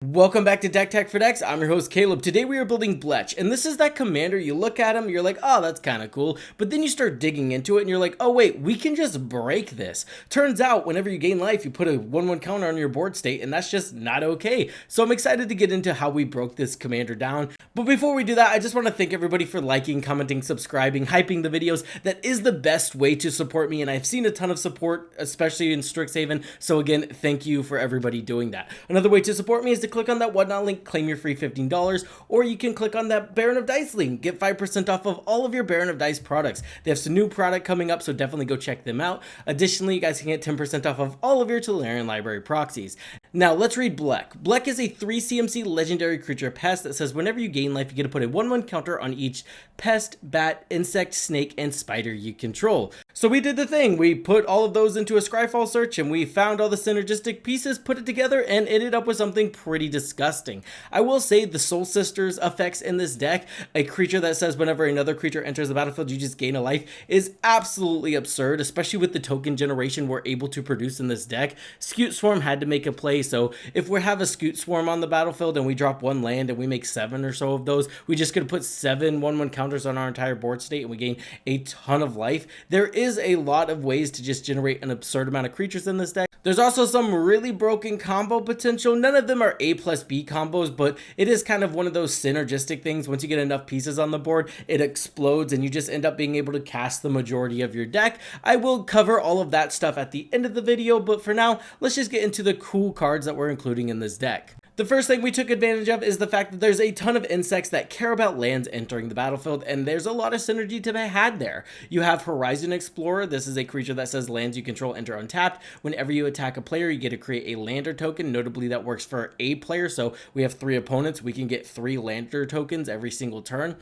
Welcome back to Deck Tech for Decks. I'm your host Caleb. Today we are building Bletch, and this is that commander. You look at him, you're like, oh, that's kind of cool, but then you start digging into it and you're like, oh wait, we can just break this. Turns out whenever you gain life, you put a 1/1 counter on your board state, and that's just not okay. So I'm excited to get into how we broke this commander down. But before we do that, I just want to thank everybody for liking, commenting, subscribing, hyping the videos. That is the best way to support me, and I've seen a ton of support, especially in Strixhaven. So again, thank you for everybody doing that. Another way to support me is to click on that whatnot link, claim your free $15, or you can click on that Baron of Dice link, get 5% off of all of your Baron of Dice products. They have some new product coming up, so definitely go check them out. Additionally, you guys can get 10% off of all of your Tolarian library proxies. Now let's read Blech. Blech is a 3 CMC legendary creature pest that says whenever you gain life, you get to put a 1/1 counter on each pest, bat, insect, snake, and spider you control. So we did the thing. We put all of those into a Scryfall search and we found all the synergistic pieces, put it together, and ended up with something pretty disgusting. I will say the Soul Sisters effects in this deck, a creature that says whenever another creature enters the battlefield you just gain a life, is absolutely absurd, especially with the token generation we're able to produce in this deck. Scute Swarm had to make a play, so if we have a Scute Swarm on the battlefield and we drop one land and we make 7 or so of those, we just could put 7 1/1 counters on our entire board state and we gain a ton of life. There is a lot of ways to just generate an absurd amount of creatures in this deck. There's also some really broken combo potential. None of them are A plus B combos, but it is kind of one of those synergistic things. Once you get enough pieces on the board, it explodes and you just end up being able to cast the majority of your deck. I will cover all of that stuff at the end of the video, but for now, let's just get into the cool cards that we're including in this deck. The first thing we took advantage of is the fact that there's a ton of insects that care about lands entering the battlefield, and there's a lot of synergy to be had there. You have Horizon Explorer. This is a creature that says lands you control enter untapped. Whenever you attack a player, you get to create a lander token. Notably, that works for a player, so we have 3 opponents. We can get 3 lander tokens every single turn.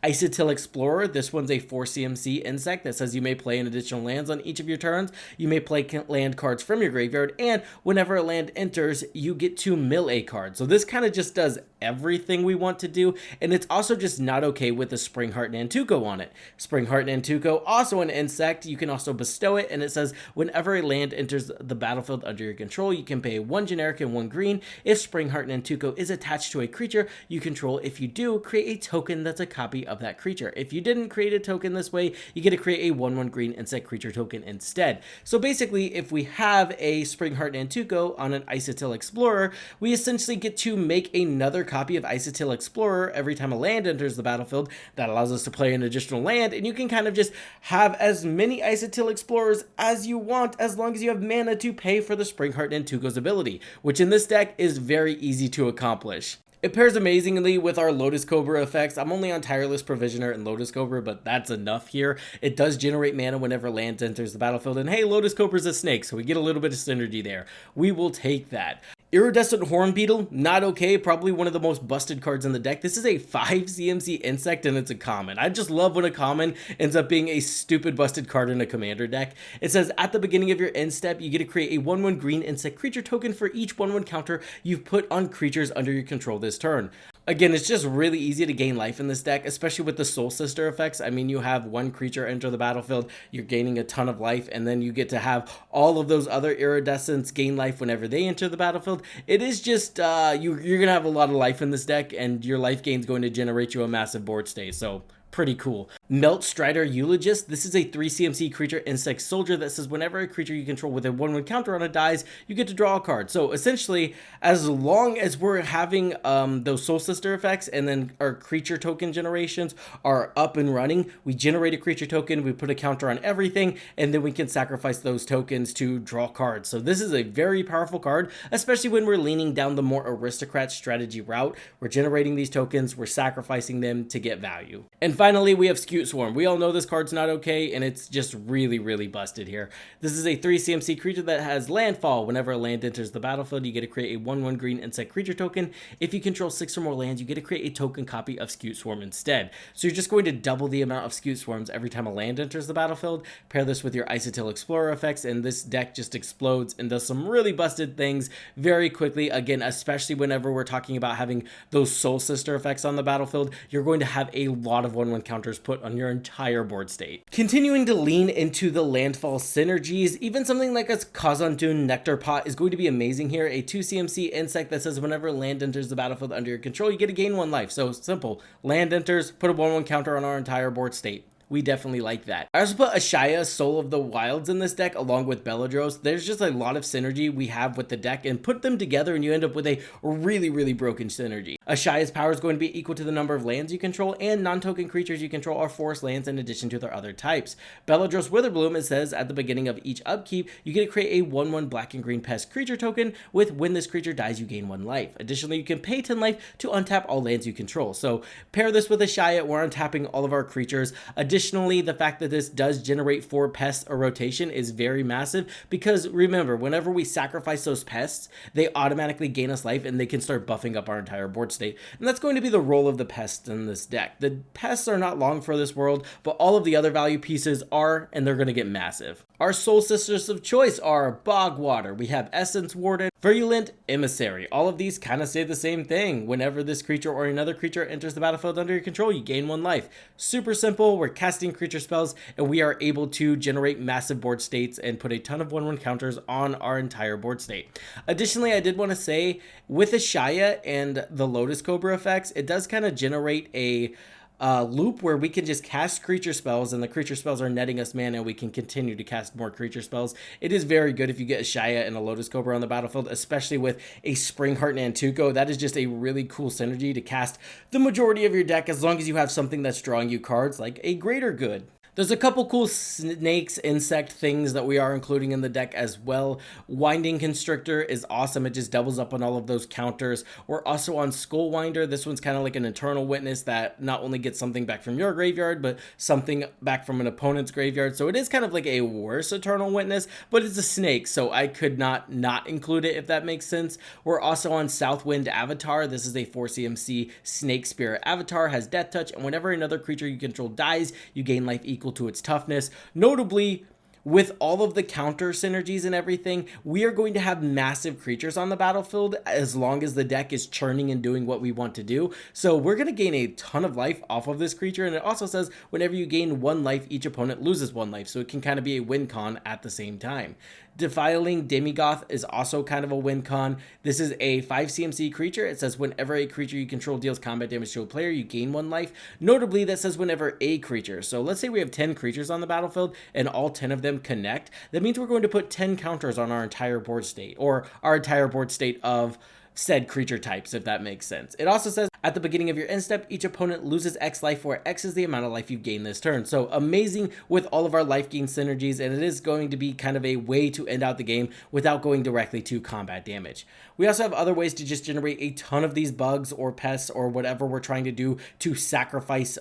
Isotil Explorer. This one's a 4 CMC insect that says you may play an additional lands on each of your turns. You may play land cards from your graveyard, and whenever a land enters, you get to mill a card. So this kind of just does everything we want to do, and it's also just not okay with the Springheart Nantuko on it. Springheart Nantuko, also an insect. You can also bestow it, and it says whenever a land enters the battlefield under your control, you can pay 1 generic and 1 green if Springheart Nantuko is attached to a creature you control. If you do, create a token that's a copy of that creature. If you didn't create a token this way, you get to create a 1/1 green insect creature token instead. So basically, if we have a Springheart Nantuko on an Isotil Explorer, we essentially get to make another copy of Isotil Explorer every time a land enters the battlefield. That allows us to play an additional land, and you can kind of just have as many Isotil Explorers as you want as long as you have mana to pay for the Springheart Nantuko's ability, which in this deck is very easy to accomplish. It pairs amazingly with our Lotus Cobra effects. I'm only on Tireless Provisioner and Lotus Cobra, but that's enough here. It does generate mana whenever land enters the battlefield, and hey, Lotus Cobra's a snake, so we get a little bit of synergy there. We will take that. Iridescent Horn Beetle, not okay, probably one of the most busted cards in the deck. This is a 5 CMC insect and it's a common. I just love when a common ends up being a stupid busted card in a commander deck. It says at the beginning of your end step, you get to create a 1/1 green insect creature token for each 1/1 counter you've put on creatures under your control this turn. Again, it's just really easy to gain life in this deck, especially with the Soul Sister effects. I mean, you have 1 creature enter the battlefield, you're gaining a ton of life, and then you get to have all of those other iridescents gain life whenever they enter the battlefield. It is just, you're going to have a lot of life in this deck, and your life gain is going to generate you a massive board state, so pretty cool. Melt Strider Eulogist. This is a 3 CMC creature insect soldier that says whenever a creature you control with a 1/1 counter on it dies, you get to draw a card. So essentially, as long as we're having those Soul Sister effects and then our creature token generations are up and running, we generate a creature token, we put a counter on everything, and then we can sacrifice those tokens to draw cards. So this is a very powerful card, especially when we're leaning down the more Aristocrat strategy route. We're generating these tokens, we're sacrificing them to get value. And finally, we have Scute Swarm. We all know this card's not okay, and it's just really, really busted here. This is a 3 CMC creature that has Landfall. Whenever a land enters the battlefield, you get to create a 1/1 green insect creature token. If you control 6 or more lands, you get to create a token copy of Scute Swarm instead. So you're just going to double the amount of Scute Swarms every time a land enters the battlefield. Pair this with your Isotil Explorer effects, and this deck just explodes and does some really busted things very quickly. Again, especially whenever we're talking about having those Soul Sister effects on the battlefield, you're going to have a lot of 1/1 counters put on your entire board state. Continuing to lean into the Landfall synergies, even something like a Kazantun Nectar Pot is going to be amazing here. A 2 CMC insect that says whenever land enters the battlefield under your control, you get to gain 1 life. So simple. Land enters, put a 1/1 counter on our entire board state. We definitely like that. I also put Ashaya, Soul of the Wilds in this deck along with Beladros. There's just a lot of synergy we have with the deck, and put them together and you end up with a really broken synergy. Ashaya's power is going to be equal to the number of lands you control, and non-token creatures you control are forest lands in addition to their other types. Beladros Witherbloom, it says at the beginning of each upkeep, you get to create a 1/1 black and green pest creature token with when this creature dies, you gain 1 life. Additionally, you can pay 10 life to untap all lands you control. So pair this with Ashaya, we're untapping all of our creatures. Additionally, the fact that this does generate 4 pests a rotation is very massive, because remember, whenever we sacrifice those pests, they automatically gain us life and they can start buffing up our entire board state. And that's going to be the role of the pests in this deck. The pests are not long for this world, but all of the other value pieces are, and they're going to get massive. Our soul sisters of choice are Bogwater, we have Essence Warden, Virulent Emissary. All of these kind of say the same thing. Whenever this creature or another creature enters the battlefield under your control, you gain 1 life. Super simple. We're casting creature spells and we are able to generate massive board states and put a ton of 1/1 counters on our entire board state. Additionally, I did want to say with Ashaya and the Lotus Cobra effects, it does kind of generate a loop where we can just cast creature spells and the creature spells are netting us mana and we can continue to cast more creature spells. It is very good if you get a Shaya and a Lotus Cobra on the battlefield, especially with a Springheart Nantuko. That is just a really cool synergy to cast the majority of your deck as long as you have something that's drawing you cards like a Greater Good. There's a couple cool snakes, insect things that we are including in the deck as well. Winding Constrictor is awesome. It just doubles up on all of those counters. We're also on Skullwinder. This one's kind of like an Eternal Witness that not only gets something back from your graveyard, but something back from an opponent's graveyard. So it is kind of like a worse Eternal Witness, but it's a snake, so I could not include it, if that makes sense. We're also on Southwind Avatar. This is a 4 CMC Snake Spirit Avatar, has Death Touch, and whenever another creature you control dies, you gain life equal to its toughness. Notably, with all of the counter synergies and everything, we are going to have massive creatures on the battlefield as long as the deck is churning and doing what we want to do. So we're going to gain a ton of life off of this creature, and it also says whenever you gain 1 life, each opponent loses 1 life, so it can kind of be a win con at the same time. Defiling Demigoth is also kind of a win con. This is a 5 CMC creature. It says whenever a creature you control deals combat damage to a player, you gain 1 life. Notably, that says whenever a creature. So let's say we have 10 creatures on the battlefield and all 10 of them connect. That means we're going to put 10 counters on our entire board state, or our entire board state of said creature types, if that makes sense. It also says at the beginning of your end step, each opponent loses X life, where X is the amount of life you've gained this turn. So amazing with all of our life gain synergies, and it is going to be kind of a way to end out the game without going directly to combat damage. We also have other ways to just generate a ton of these bugs or pests or whatever we're trying to do to sacrifice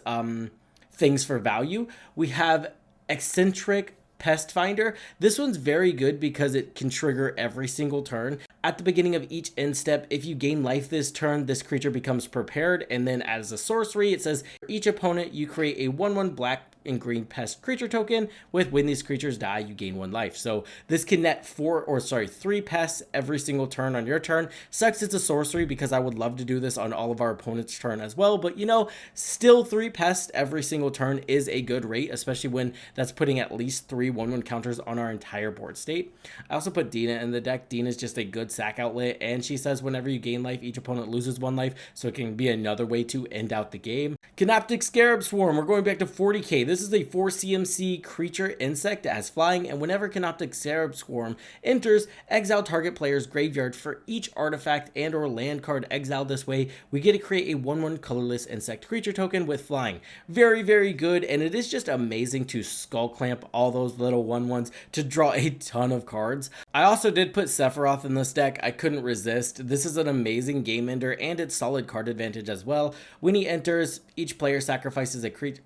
things for value. We have Eccentric Pest Finder. This one's very good because it can trigger every single turn. At the beginning of each end step, if you gain life this turn, this creature becomes prepared, and then as a sorcery, it says for each opponent you create a 1/1 black and green pest creature token with when these creatures die, you gain 1 life. So this can net 3 pests every single turn on your turn. Sucks it's a sorcery because I would love to do this on all of our opponent's turn as well, but you know, still 3 pests every single turn is a good rate, especially when that's putting at least 3 1/1 counters on our entire board state. I also put Dina in the deck. Dina's just a good sack outlet, and she says whenever you gain life, each opponent loses 1 life, so it can be another way to end out the game. Canoptic Scarab Swarm, we're going back to 40k. This is a 4 CMC creature insect that has flying, and whenever Canoptic Scarab Swarm enters, exile target player's graveyard for each artifact and or land card exiled this way. We get to create a 1/1 colorless insect creature token with flying. Very, very good, and it is just amazing to skull clamp all those little 1/1s to draw a ton of cards. I also did put Sephiroth in this deck. I couldn't resist. This is an amazing game ender, and it's solid card advantage as well. When he enters, each player sacrifices a creature.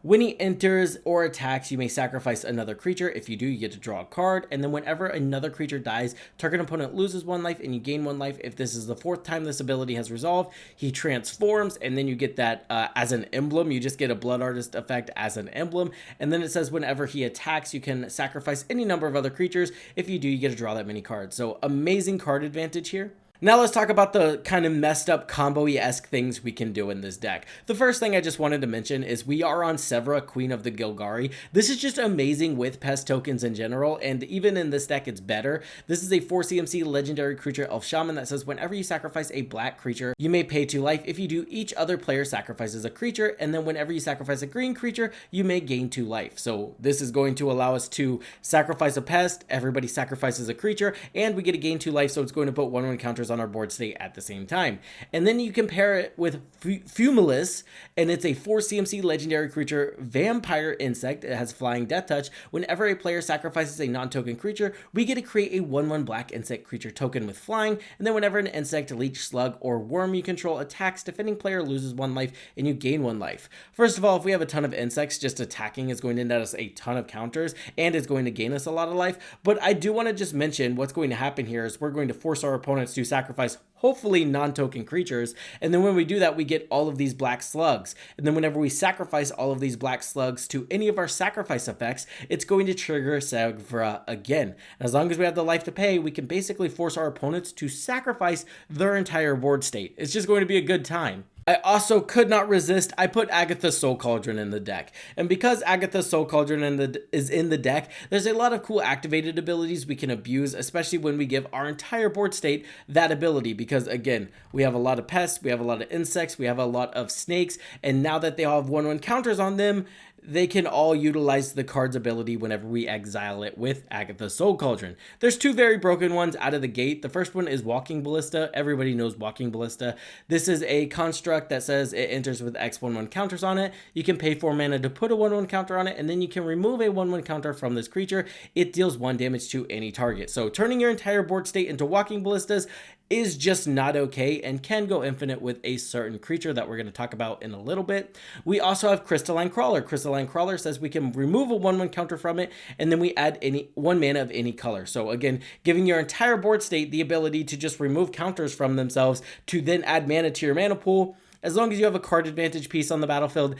When he enters or attacks, you may sacrifice another creature. If you do, you get to draw a card. And then whenever another creature dies, target opponent loses 1 life and you gain 1 life. If this is the 4th time this ability has resolved, he transforms, and then you get that as an emblem. You just get a Blood Artist effect as an emblem. And then it says whenever he attacks, you can sacrifice any number of other creatures. If you do, you get to draw that many cards. So amazing card advantage here. Now let's talk about the kind of messed up combo-y-esque things we can do in this deck. The first thing I just wanted to mention is we are on Severa, Queen of the Gilgari. This is just amazing with pest tokens in general, and even in this deck it's better. This is a 4 CMC legendary creature elf shaman that says whenever you sacrifice a black creature, you may pay 2 life. If you do, each other player sacrifices a creature, and then whenever you sacrifice a green creature, you may gain 2 life. So this is going to allow us to sacrifice a pest, everybody sacrifices a creature, and we get to gain 2 life, so it's going to put 1/1 counters on our board state at the same time. And then you can pair it with Fumilis, and it's a 4 CMC legendary creature vampire insect. It has flying death touch. Whenever a player sacrifices a non-token creature, we get to create a 1/1 black insect creature token with flying, and then whenever an insect, leech, slug, or worm you control attacks, defending player loses 1 life and you gain 1 life. First of all, if we have a ton of insects, just attacking is going to net us a ton of counters and is going to gain us a lot of life. But I do want to just mention what's going to happen here is we're going to force our opponents to sacrifice hopefully non-token creatures, and then when we do that, we get all of these black slugs, and then whenever we sacrifice all of these black slugs to any of our sacrifice effects, it's going to trigger Severa again. And as long as we have the life to pay, we can basically force our opponents to sacrifice their entire board state. It's just going to be a good time. I also could not resist. I put Agatha's Soul Cauldron in the deck. And because Agatha's Soul Cauldron is in the deck, there's a lot of cool activated abilities we can abuse, especially when we give our entire board state that ability. Because again, we have a lot of pests, we have a lot of insects, we have a lot of snakes, and now that they all have 1/1 counters on them, they can all utilize the card's ability whenever we exile it with Agatha's Soul Cauldron. There's 2 very broken ones out of the gate. The first one is Walking Ballista. Everybody knows Walking Ballista. This is a construct that says it enters with X 1/1 counters on it. You can pay 4 mana to put a 1/1 counter on it, and then you can remove a 1/1 counter from this creature. It deals 1 damage to any target. So turning your entire board state into Walking Ballistas is just not okay and can go infinite with a certain creature that we're going to talk about in a little bit. We also have Crystalline Crawler. Crystalline Crawler says we can remove a 1/1 counter from it, and then we add 1 mana of any color. So again, giving your entire board state the ability to just remove counters from themselves to then add mana to your mana pool. As long as you have a card advantage piece on the battlefield,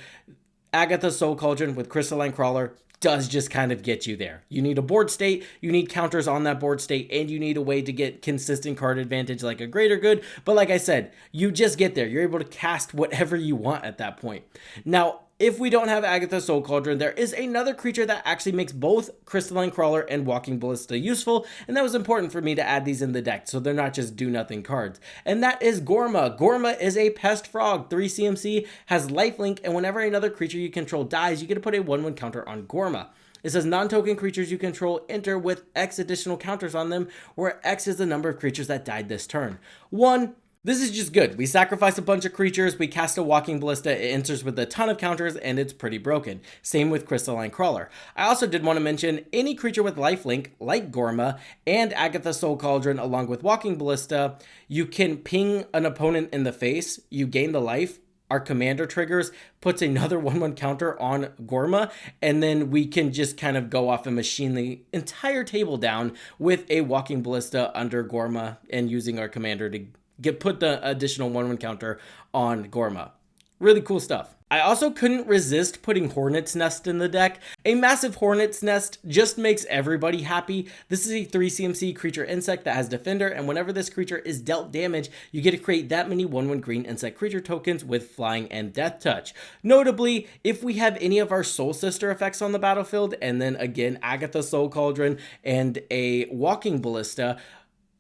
Agatha's Soul Cauldron with Crystalline Crawler does just kind of get you there. You need a board state, you need counters on that board state, and you need a way to get consistent card advantage like a greater good. But like I said, you just get there. You're able to cast whatever you want at that point. Now, if we don't have Agatha's Soul Cauldron, there is another creature that actually makes both Crystalline Crawler and Walking Ballista useful, and that was important for me to add these in the deck so they're not just do-nothing cards. And that is Gorma. Gorma is a pest frog, 3 CMC, has lifelink, and whenever another creature you control dies, you get to put a 1/1 counter on Gorma. It says non-token creatures you control enter with X additional counters on them, where X is the number of creatures that died this turn. 1. This is just good. We sacrifice a bunch of creatures, we cast a Walking Ballista, it enters with a ton of counters, and it's pretty broken. Same with Crystalline Crawler. I also did want to mention any creature with lifelink, like Gorma and Agatha's Soul Cauldron, along with Walking Ballista, you can ping an opponent in the face, you gain the life. Our commander triggers, puts another 1/1 counter on Gorma, and then we can just kind of go off and machine the entire table down with a Walking Ballista under Gorma and using our commander to put the additional 1/1 counter on Gorma. Really cool stuff. I also couldn't resist putting Hornet's Nest in the deck. A massive Hornet's Nest just makes everybody happy. This is a 3 CMC creature insect that has Defender, and whenever this creature is dealt damage, you get to create that many 1/1 green insect creature tokens with Flying and Death Touch. Notably, if we have any of our Soul Sister effects on the battlefield, and then again Agatha's Soul Cauldron and a Walking Ballista,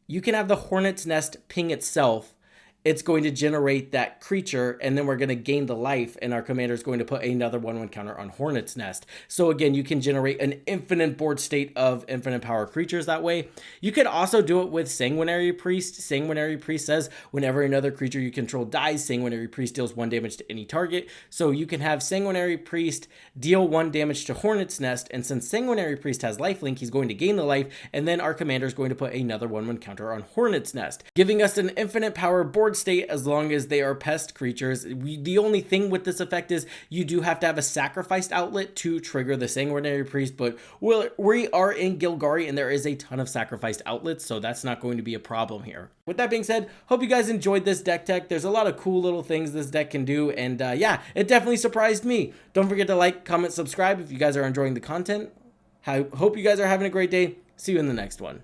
you can have the Hornet's Nest ping itself. It's going to generate that creature, and then we're going to gain the life, and our commander is going to put another 1/1 counter on Hornet's Nest. So again, you can generate an infinite board state of infinite power creatures that way. You could also do it with Sanguinary Priest. Sanguinary Priest says whenever another creature you control dies, Sanguinary Priest deals 1 damage to any target. So you can have Sanguinary Priest deal 1 damage to Hornet's Nest, and since Sanguinary Priest has lifelink, he's going to gain the life, and then our commander is going to put another 1/1 counter on Hornet's Nest, giving us an infinite power board state as long as they are pest creatures. The only thing with this effect is you do have to have a sacrificed outlet to trigger the Sanguinary Priest, but we are in Gilgari and there is a ton of sacrificed outlets, so that's not going to be a problem here. With that being said, hope you guys enjoyed this deck tech. There's a lot of cool little things this deck can do, and yeah, it definitely surprised me. Don't forget to like, comment, subscribe if you guys are enjoying the content. I hope you guys are having a great day. See you in the next one.